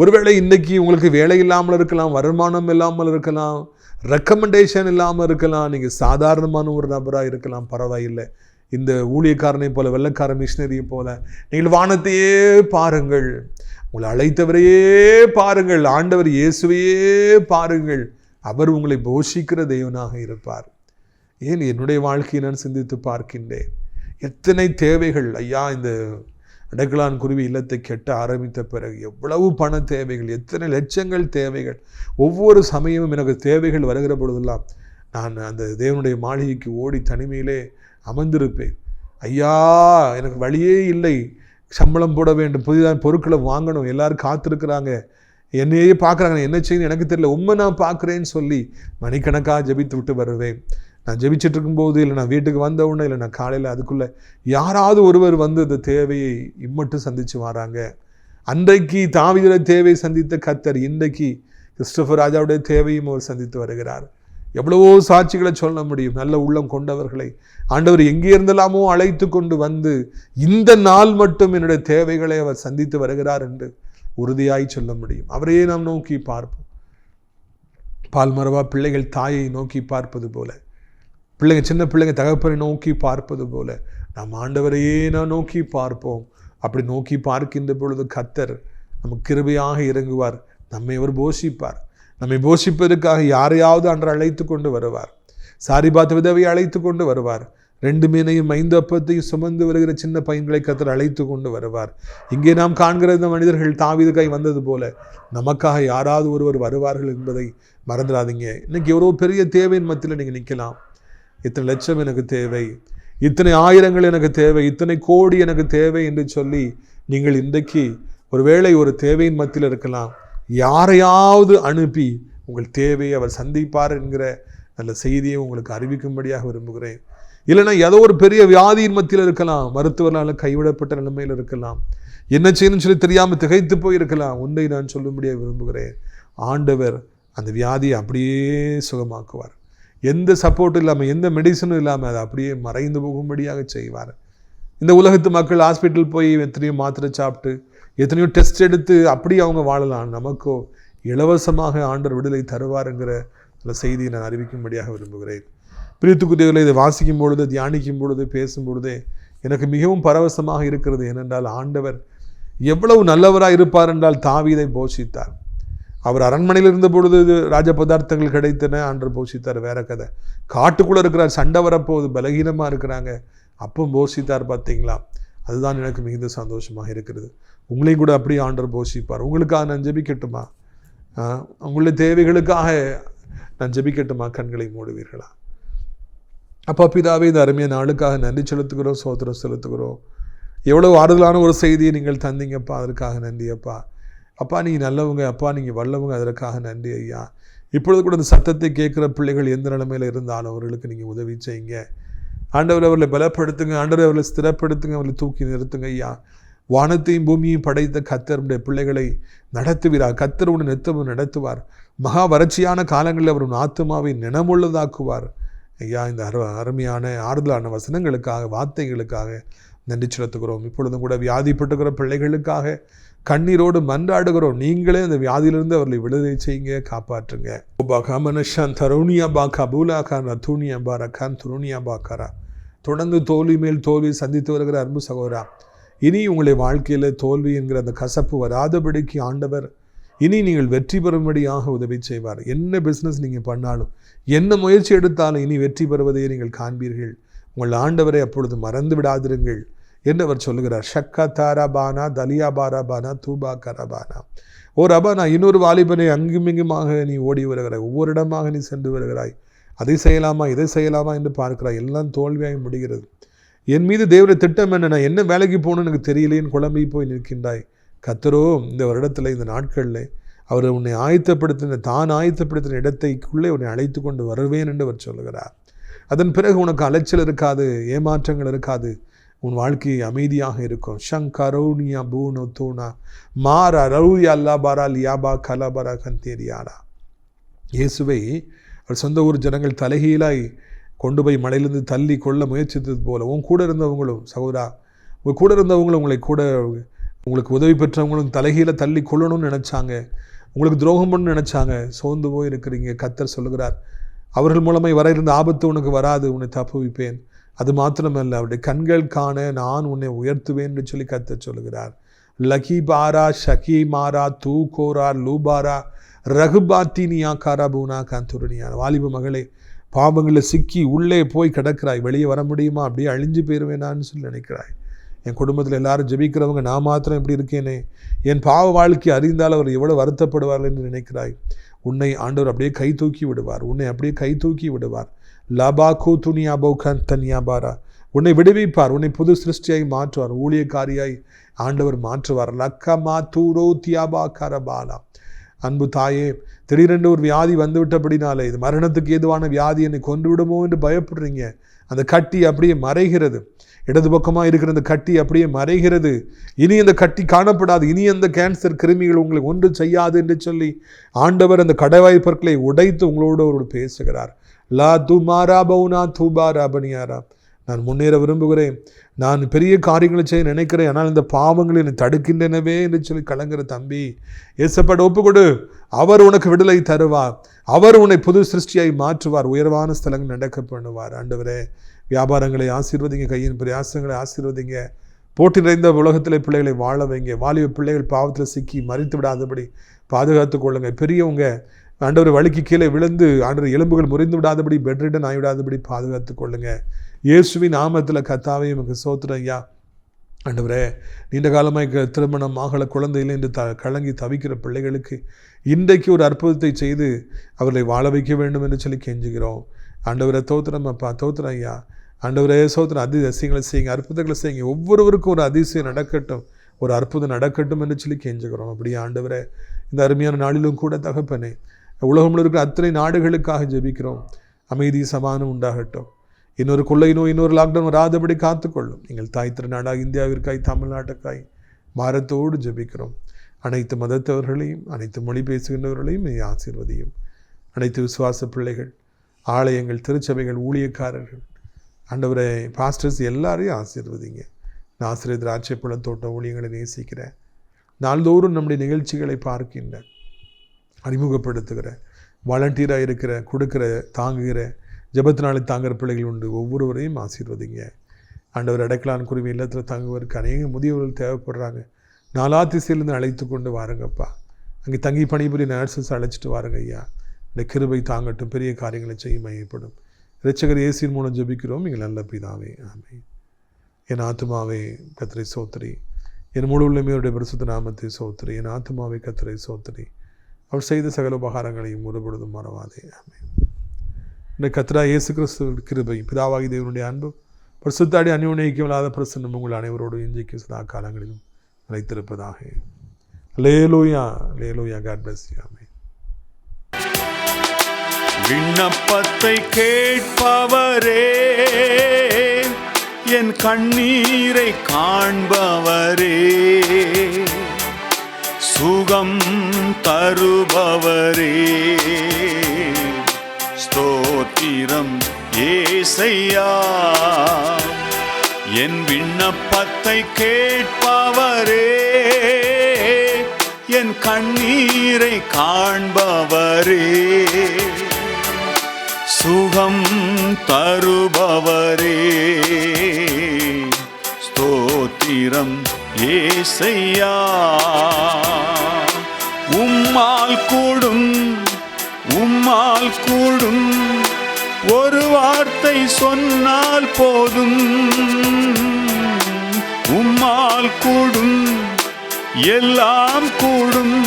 ஒருவேளை இன்னைக்கு உங்களுக்கு வேலை இல்லாமல் இருக்கலாம், வருமானம் இல்லாமல் இருக்கலாம், ரெக்கமெண்டேஷன் இல்லாமல் இருக்கலாம், நீங்கள் சாதாரணமான ஒரு நபராக இருக்கலாம், பரவாயில்லை. இந்த ஊழியக்காரனை போல, வெள்ளைக்கார மிஷினரியை போல நீங்கள் வானத்தையே பாருங்கள், உங்களை அழைத்தவரையே பாருங்கள், ஆண்டவர் இயேசுவையே பாருங்கள். அவர் உங்களை போஷிக்கிற தேவனாக இருப்பார். ஏன் என்னுடைய வாழ்க்கையை நான் சிந்தித்து பார்க்கின்றேன். எத்தனை தேவைகள் ஐயா! இந்த அடைக்கலான் குருவி இல்லத்தை கெட்ட ஆரம்பித்த பிறகு எவ்வளவு பண தேவைகள், எத்தனை லட்சங்கள் தேவைகள். ஒவ்வொரு சமயமும் எனக்கு தேவைகள் வருகிற பொழுதெல்லாம் நான் அந்த தேவனுடைய மாளிகைக்கு ஓடி தனிமையிலே அமர்ந்திருப்பேன். ஐயா, எனக்கு வழியே இல்லை, சம்பளம் போட வேண்டும், புதிதாக பொருட்களை வாங்கணும், எல்லாரும் காத்திருக்கிறாங்க, என்னையே பார்க்குறாங்க, என்ன செய்யணும் எனக்கு தெரியல, உண்மை நான் பார்க்குறேன்னு சொல்லி மணிக்கணக்காக ஜபித்து விட்டு வருவேன். நான் ஜெபிச்சுட்டு இருக்கும்போது, இல்லை நான் வீட்டுக்கு வந்த உடனே, இல்லை நான் காலையில் அதுக்குள்ளே யாராவது ஒருவர் இந்த தேவையை இம்மட்டும் சந்தித்து வராங்க. அன்றைக்கு தாவீதுடைய தேவையை சந்தித்த கர்த்தர் இன்றைக்கு கிறிஸ்டோபர் ராஜாவுடைய தேவையும் அவர் சந்தித்து வருகிறார். எவ்வளவோ சாட்சிகளை சொல்ல முடியும். நல்ல உள்ளம் கொண்டவர்களை ஆண்டவர் எங்கே இருந்தெல்லாமோ அழைத்து கொண்டு இந்த நாள் மட்டும் என்னுடைய தேவைகளை அவர் சந்தித்து வருகிறார் என்று உறுதியாய் சொல்ல முடியும். அவரையே நாம் நோக்கி பார்ப்போம். பால்மரவா பிள்ளைகள் தாயை நோக்கி பார்ப்பது போல, பிள்ளைங்க சின்ன பிள்ளைங்க தகப்பனை நோக்கி பார்ப்பது போல நாம் ஆண்டவரையே நான் நோக்கி பார்ப்போம். அப்படி நோக்கி பார்க்கின்ற பொழுது கர்த்தர் நமக்கு கிருபையாக இறங்குவார். நம்மை அவர் போஷிப்பார். நம்மை போஷிப்பதற்காக யாரையாவது அன்று அழைத்து கொண்டு வருவார். சாரிபாத் விதவை அழைத்து கொண்டு வருவார். 2 மீனையும் 5 அப்பத்தையும் சுமந்து வருகிற சின்ன பையன்களை கர்த்தர் அழைத்து கொண்டு வருவார். இங்கே நாம் காண்கிற இந்த மனிதர்கள் தாவீதுக்காய் வந்தது போல நமக்காக யாராவது ஒருவர் வருவார்கள் என்பதை மறந்துடாதீங்க. இன்னைக்கு எவ்வளோ பெரிய தேவையின் மத்தியில் நீங்கள் நிற்கலாம். இத்தனை லட்சம் எனக்கு தேவை, இத்தனை ஆயிரங்கள் எனக்கு தேவை, இத்தனை கோடி எனக்கு தேவை என்று சொல்லி நீங்கள் இன்றைக்கு ஒருவேளை ஒரு தேவையின் மத்தியில் இருக்கலாம். யாரையாவது அனுப்பி உங்கள் தேவையை அவர் சந்திப்பார் என்கிற நல்ல செய்தியை உங்களுக்கு அறிவிக்கும்படியாக விரும்புகிறேன். இல்லைன்னா ஏதோ ஒரு பெரிய வியாதியின் மத்தியில் இருக்கலாம், மருத்துவர்களால் கைவிடப்பட்ட நிலைமையில் இருக்கலாம், என்ன செய்யணும்னு சொல்லி தெரியாமல் திகைத்து போயிருக்கலாம். உன்னை நான் சொல்லும்படியாக விரும்புகிறேன், ஆண்டவர் அந்த வியாதியை அப்படியே சுகமாக்குவார். எந்த சப்போர்ட்டும் இல்லாமல், எந்த மெடிசனும் இல்லாமல் அதை அப்படியே மறைந்து போகும்படியாக செய்வார். இந்த உலகத்து மக்கள் ஹாஸ்பிட்டல் போய் எத்தனையோ மாத்திரை சாப்பிட்டு எத்தனையோ டெஸ்ட் எடுத்து அப்படி அவங்க வாழலாம். நமக்கோ இலவசமாக ஆண்டவர் விடுதலை தருவாருங்கிற அந்த செய்தியை நான் அறிவிக்கும்படியாக விரும்புகிறேன். பிரித்துக்குரியவர்களை இதை வாசிக்கும் பொழுது, தியானிக்கும் பொழுது, பேசும் பொழுதே எனக்கு மிகவும் பரவசமாக இருக்கிறது. ஏனென்றால் ஆண்டவர் எவ்வளவு நல்லவராக இருப்பார் என்றால் தாவீதை போஷித்தார். அவர் அரண்மனையில் இருந்த பொழுது ராஜ பதார்த்தங்கள் கிடைத்தன, ஆண்டவர் போஷித்தார். வேற கதை. காட்டுக்குள்ளே இருக்கிறார், சண்டை வரப்போகுது, பலகீனமாக இருக்கிறாங்க, அப்போ போஷித்தார். பார்த்தீங்களா? அதுதான் எனக்கு மிகுந்த சந்தோஷமாக இருக்கிறது. உங்களையும் கூட அப்படியே ஆண்டவர் போஷிப்பார். உங்களுக்காக நான் ஜெபிக்கட்டுமா? உங்களுடைய தேவைகளுக்காக நான் ஜெபிக்கட்டுமா? கண்களை மூடுவீர்களா? அப்பா பிதாவே, இந்த அருமையான நாளுக்காக நன்றி செலுத்துகிறோம், சோத்திரம் செலுத்துகிறோம். எவ்வளோ ஆறுதலான ஒரு செய்தியை நீங்கள் தந்தீங்கப்பா, அதற்காக நன்றி அப்பா. அப்பா நீங்கள் நல்லவங்க, அப்பா நீங்கள் வல்லவங்க, அதற்காக நன்றி ஐயா. இப்பொழுது கூட இந்த சத்தத்தை கேட்குற பிள்ளைகள் எந்த நிலைமையில் இருந்தாலும் அவர்களுக்கு நீங்கள் உதவி செய்யுங்க ஆண்டவர். அவர்களை பலப்படுத்துங்க ஆண்டவர், அவர்களை ஸ்திரப்படுத்துங்க, அவர்களை தூக்கி நிறுத்துங்க ஐயா. வானத்தையும் பூமியையும் படைத்த கர்த்தருடைய பிள்ளைகளை நடத்துவீரார். கர்த்தர் உன் நித்தமும் நடத்துவார். மகா வறட்சியான காலங்களில் அவர் உன் ஆத்துமாவை நினமுள்ளதாக்குவார் ஐயா. இந்த அருமையான ஆறுதலான வசனங்களுக்காக, வார்த்தைகளுக்காக நன்றி செலுத்துகிறோம். இப்பொழுதும் கூட வியாதிப்பட்டுகிற பிள்ளைகளுக்காக கண்ணீரோடு மன்றாடுகிறோம். நீங்களே அந்த வியாதியிலிருந்து அவர்களை விடுதலை செய்யுங்க, காப்பாற்றுங்க. தொடர்ந்து தோல்வி மேல் தோல்வி சந்தித்து வருகிற அன்பு சகோதரா, இனி உங்களுடைய வாழ்க்கையில் தோல்வி என்கிற அந்த கசப்பு வராதபடிக்கு ஆண்டவர் இனி நீங்கள் வெற்றி பெறும்படியாக உதவி செய்வார். என்ன பிஸ்னஸ் நீங்கள் பண்ணாலும், என்ன முயற்சி எடுத்தாலும் இனி வெற்றி பெறுவதையே நீங்கள் காண்பீர்கள். உங்கள் ஆண்டவரை அப்பொழுது மறந்து விடாதிருங்கள் என்று அவர் சொல்லுகிறார். ஷக்கா தாராபானா தலியா பாராபானா தூபா கரபானா. ஓ ரபானா, இன்னொரு வாலிபனை அங்குமிங்குமாக நீ ஓடி வருகிறாய், ஒவ்வொரு இடமாக நீ சென்று வருகிறாய். அதை செய்யலாமா, இதை செய்யலாமா என்று பார்க்கிறாய். எல்லாம் தோல்வியாகி முடிகிறது. என் மீது தேவனுடைய திட்டம் என்ன, நான் என்ன வேலைக்கு போகணும்னு எனக்கு தெரியலேன்னு குழம்பி போய் நிற்கின்றாய். கர்த்தரோ இந்த வருடத்தில், இந்த நாட்களில் அவர் உன்னை ஆயத்தப்படுத்தின, தான் ஆயத்தப்படுத்தின இடத்தைக்குள்ளே உன்னை அழைத்து கொண்டு வருவேன் என்று அவர் சொல்லுகிறார். அதன் பிறகு உனக்கு அலைச்சல் இருக்காது, ஏமாற்றங்கள் இருக்காது, உன் வாழ்க்கை அமைதியாக இருக்கும். ஷங்கரோனியா பூனோ தூணா மாரா ரவுயா அல்லா பாரா லியாபா கலபரா கந்தேரியாரா. இயேசுவை அவர் சொந்த ஊர் ஜனங்கள் தலைகீழாய் கொண்டு போய் மலையிலிருந்து தள்ளி கொள்ள முயற்சித்தது போல உன் கூட இருந்தவங்களும் சகோதரா, உங்கள் கூட இருந்தவங்களும் உங்களுக்கு உதவி பெற்றவங்களும் தலைகீழ தள்ளி கொள்ளணும்னு நினச்சாங்க, உங்களுக்கு துரோகம் பண்ணணும்னு நினச்சாங்க. சோர்ந்து போய் இருக்கிறீங்க. கர்த்தர் சொல்லுகிறார், அவர்கள் மூலமாக வர இருந்த ஆபத்து உனக்கு வராது, உன்னை தப்புவிப்பேன். அது மாத்திரமல்ல, அவருடைய கண்கள் காண நான் உன்னை உயர்த்துவேன் என்று சொல்லி கர்த்தர் சொல்லுகிறார். லகி பாரா ஷகி மாரா தூ கோரா லூபாரா ரகுபாத்தினியா காராபூனா காந்துரனியா. வாலிப மகளே, பாவங்களில் சிக்கி உள்ளே போய் கிடக்கிறாய், வெளியே வர முடியுமா, அப்படியே அழிஞ்சு போயிடுவேனான்னு சொல்லி நினைக்கிறாய். என் குடும்பத்தில் எல்லாரும் ஜெபிக்கிறவங்க, நான் மாத்திரம் எப்படி இருக்கேனே, என் பாவ வாழ்க்கை அறிந்தால் அவர் எவ்வளோ வருத்தப்படுவார்கள் என்று நினைக்கிறாய். உன்னை ஆண்டவர் அப்படியே கை தூக்கி விடுவார், உன்னை அப்படியே கை தூக்கி விடுவார். லபா கூ துனியா பௌகன் தனியா பாரா. உன்னை விடுவிப்பார், உன்னை புது சிருஷ்டியாய் மாற்றுவார், ஊழியக்காரியாய் ஆண்டவர் மாற்றுவார். லக்கமா தூரோ தியாபா கரபாலா. அன்பு தாயே, திடீரென்று ஒரு வியாதி வந்துவிட்டபடினாலே, இது மரணத்துக்கு ஏதுவான வியாதி, என்னை கொண்டு விடுமோ என்று பயப்படுறீங்க. அந்த கட்டி அப்படியே மறைகிறது. இடது பக்கமாக இருக்கிற அந்த கட்டி அப்படியே மறைகிறது. இனி அந்த கட்டி காணப்படாது. இனி அந்த கேன்சர் கிருமிகள் உங்களை ஒன்று செய்யாது என்று சொல்லி ஆண்டவர் அந்த கடைவாய்ப்பற்களை உடைத்து உங்களோடு அவரோடு பேசுகிறார். லா துமாரா பவுனா தூபா ராபனியாரா. நான் முன்னேற விரும்புகிறேன், நான் பெரிய காரியங்களை செய்ய நினைக்கிறேன், ஆனால் இந்த பாவங்கள் என்னை தடுக்கின்றனவே என்று சொல்லி கலங்குற தம்பி, ஏசப்பாட ஒப்புக்கொடு. அவர் உனக்கு விடுதலை தருவார், அவர் உன்னை புது சிருஷ்டியாய் மாற்றுவார், உயர்வான ஸ்தலங்கள் நடக்க பண்ணுவார். ஆண்டவரே, வியாபாரங்களை ஆசீர்வதிங்க, கையின் பிரயாசங்களை ஆசீர்வதிங்க, போட்டி நிறைந்த உலகத்தில் பிள்ளைகளை வாழ வைங்க. வாலிப பிள்ளைகள் பாவத்தில் சிக்கி மறித்து விடாதபடி பாதுகாத்து கொள்ளுங்க. பெரியவங்க ஆண்டவர் வலிக்கு கீழே விழுந்து ஆண்டவர் எலும்புகள் முறிந்து விடாதபடி பெட்ரிடன் ஆகிவிடாதபடி பாதுகாத்து கொள்ளுங்க. இயேசுவின் நாமத்தில் கர்த்தாவே உமக்கு ஸ்தோத்திரம் ஐயா. ஆண்டவரே, நீண்ட காலமாக திருமணம் ஆகலை, குழந்தையில் என்று கலங்கி தவிக்கிற பிள்ளைகளுக்கு இன்றைக்கு ஒரு அற்புதத்தை செய்து அவர்களை வாழ வைக்க வேண்டும் என்று சொல்லி கெஞ்சுகிறோம். ஆண்டவரை தோத்திரம் அப்பா, தோத்திரம் ஐயா. ஆண்டவரே சோத்திரம், அதிசயங்களை செய்யுங்க, அற்புதங்களை செய்யுங்க. ஒவ்வொருவருக்கும் ஒரு அதிசயம் நடக்கட்டும், ஒரு அற்புதம் நடக்கட்டும் என்று சொல்லி கெஞ்சுகிறோம். அப்படியே ஆண்டவரே, இந்த அருமையான நாளிலும் கூட தகப்பனே, உலகத்தில் இருக்கிற அத்தனை நாடுகளுக்காக ஜெபிக்கிறோம். அமைதி சமாதானம் உண்டாகட்டும். இன்னொரு கொள்ளை நோய், இன்னொரு லாக்டவுன் வராதபடி காத்துக்கொள்ளும். நீங்கள் தாய் திருநாடாக இந்தியாவிற்காய், தமிழ்நாட்டுக்காய் பாரத்தோடு ஜெபிக்கிறோம். அனைத்து மதத்தவர்களையும், அனைத்து மொழி பேசுகின்றவர்களையும் நீ ஆசீர்வதியும். அனைத்து விசுவாச பிள்ளைகள், ஆலயங்கள், திருச்சபைகள், ஊழியக்காரர்கள், ஆண்டவரே பாஸ்டர்ஸ் எல்லாரையும் ஆசீர்வதிங்க. நான் ஆசிரியர் திராட்சை பழத்தோட்ட ஊழியங்களை நேசிக்கிறேன். நாள்தோறும் நம்முடைய நிகழ்ச்சிகளை பார்க்கின்ற, அறிமுகப்படுத்துகிற, வாலண்டியராக இருக்கிற, கொடுக்கிற, தாங்குகிற, ஜெபத்தினாலே தாங்குகிற பிள்ளைகள் உண்டு. ஒவ்வொருவரையும் ஆசீர்வதிங்க. ஆண்டவர் அடைக்கலான் குருவி இல்லத்தில் தங்குவதற்கு அநேக முதியவர்கள் தேவைப்படுறாங்க. நாலா திசையிலிருந்து அழைத்து கொண்டு வாருங்கப்பா. அங்கே தங்கி பணிபுரிய நர்சஸ் அழைச்சிட்டு வாருங்க ஐயா. இந்த கிருபை தாங்கட்டும், பெரிய காரியங்களை செய்ய மையப்படும். இரட்சகர் இயேசுவின் மூலம் ஜெபிக்கிறோம் எங்கள் நல்ல பிதாவே, ஆமென். என் ஆத்துமாவே கர்த்தரை சோத்திரி, என் முழு உள்ளமையுடைய பரிசுத்த நாமத்தை சோத்திரி. என் ஆத்துமாவே கர்த்தரை சோத்திரி, அவர் செய்த சகல உபகாரங்களையும் ஒருபொழுதும் மறவாதே, ஆமென். இந்த கர்த்தராகிய இயேசு கிறிஸ்துவின் கிருபை, பிதாவாகிய தேவனுடைய அன்பு, பரிசுத்தாடி அந்யோன்யமில்லாத பிரசன்னம் உங்கள் அனைவரோடு இன்றைக்கு சதா காலங்களிலும் நிலைத்திருப்பதாக. அல்லேலூயா, அல்லேலூயா. காட் பிளஸ் யூ, ஆமென். விண்ணப்பத்தை கேட்பவரே, என் கண்ணீரை காண்பவரே, சுகம் தருபவரே, ஸ்தோத்திரம் ஏசையா. என் விண்ணப்பத்தை கேட்பவரே, என் கண்ணீரை காண்பவரே, சுகம் தருபவரே, ஸ்தோத்திரம் ஏசையா. உம்மால் கூடும், உம்மால் கூடும், ஒரு வார்த்தை சொன்னால் போதும். உம்மால் கூடும், எல்லாம் கூடும்,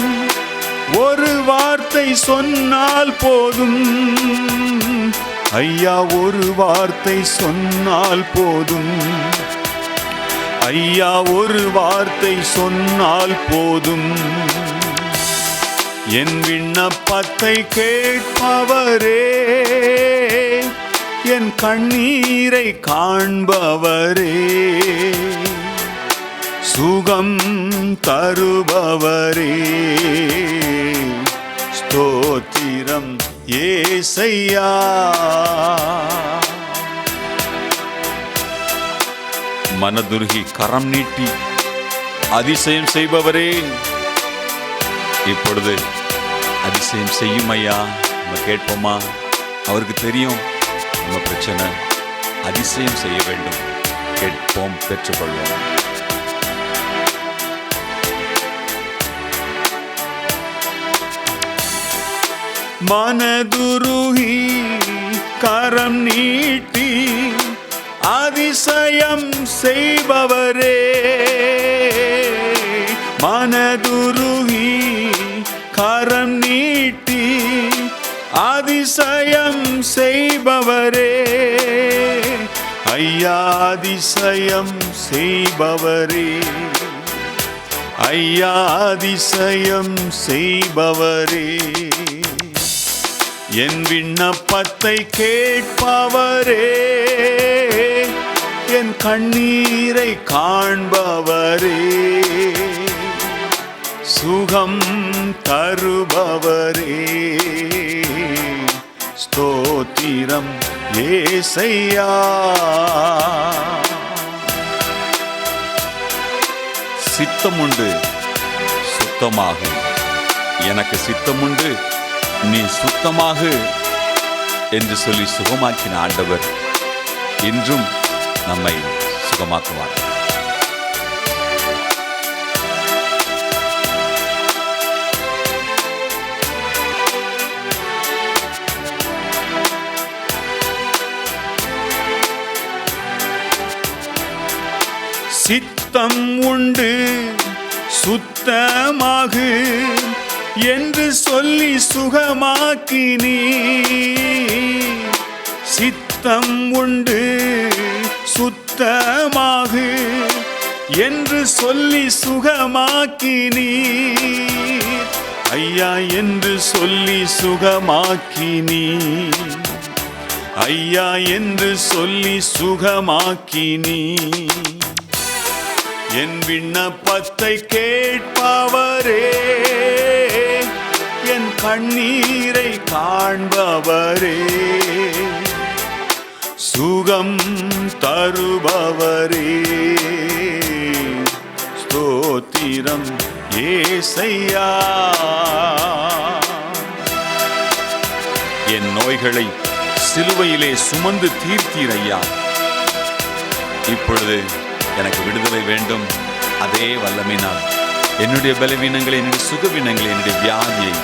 ஒரு வார்த்தை சொன்னால் போதும். ஐயா, ஒரு வார்த்தை சொன்னால் போதும். ஐயா, ஒரு வார்த்தை சொன்னால் போதும். என் விண்ணப்பத்தை கேட்பவரே, என் கண்ணீரை காண்பவரே, சுகம் தருபவரே, ஸ்தோத்திரம் ஏசையா. மனதுருகி கரம் நீட்டி அதிசயம் செய்பவரே, இப்பொழுது அதிசயம் செய்யும் ஐயா. நம்ம கேட்போமா? அவருக்கு தெரியும் நம்ம பிரச்சனை. அதிசயம் செய்ய வேண்டும். கேட்போம், பெற்றுக்கொள்வோம். மனதுருகி கரம் நீட்டி அதிசயம் செய்பவரே, மனதுருகி கரம் நீட்டி அதிசயம் செய்பவரே, ஐயா அதிசயம் செய்பவரே, ஐயா அதிசயம் செய்பவரே, என் விண்ணப்பத்தை கேட்பவரே, என் கண்ணீரை காண்பவரே, சுகம் தருபவரே, ஸ்தோத்திரம் ஏசையா. சித்தமுண்டு சுத்தமாகும், எனக்கு சித்தமுண்டு நீ சுத்தமாக என்று சொல்லி சுகமாக்கின ஆண்டவர் இன்றும் நம்மை சுகமாக்குவார். சித்தம் உண்டு சுத்தமாகு என்று சொல்லி சுகமாக்கினீ. சித்தம் உண்டு சுத்தமாகு என்று சொல்லி சுகமாக்கினீ. ஐயா என்று சொல்லி சுகமாக்கினீ. ஐயா என்று சொல்லி சுகமாக்கினீ. என் விண்ணப்பத்தை கேட்பவரே, என் கண்ணீரை காண்பவரே, சுகம் தருபவரே, ஸ்தோத்திரம் ஏசையா. என் நோய்களை சிலுவையிலே சுமந்து தீர்த்தீரையா. இப்பொழுது எனக்கு விடுதலை வேண்டும். அதே வல்லமையினால் என்னுடைய பலவீனங்களை, என்னுடைய சுகவீனங்களை, என்னுடைய வியாதியை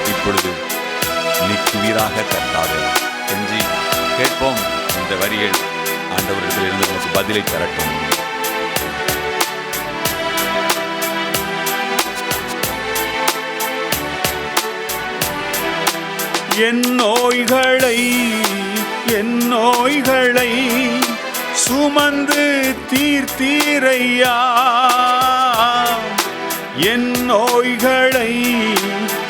இப்பொழுது நீக்குவீராக கர்த்தாவே என்று கேட்போம். இந்த வரிகள் ஆண்டவரிடத்திலிருந்து நமக்கு பதிலை தரட்டும். என் நோய்களை சுமந்து தீர்த்தீரையா. என் நோய்களை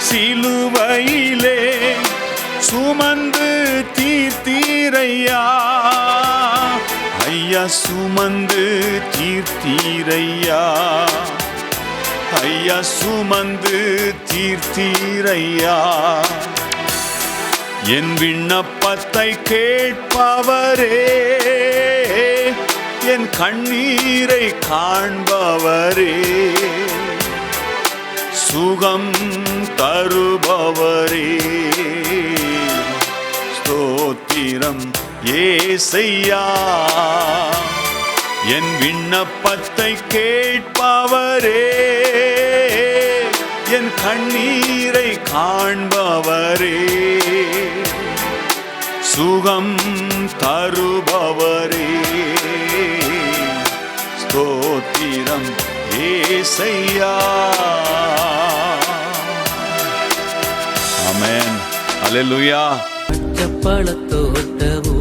சிலுவையிலே சுமந்து தீர்த்தீரையா. ஐயா சுமந்து தீர்த்தீரையா. ஐயா சுமந்து தீர்த்தீரையா. என் விண்ணப்பத்தை கேட்பவரே, என் கண்ணீரை காண்பவரே, சுகம் தருபவரே, ஸ்தோத்திரம் ஏசையா. என் விண்ணப்பத்தை கேட்பவரே, என் கண்ணீரை காண்பவரே, சுகம் தருபவரே, ஸ்தோத்திரம் ஏசையா. ஆமென். அல்லேலூயா. பச்சப்பழத்தோட்டமும்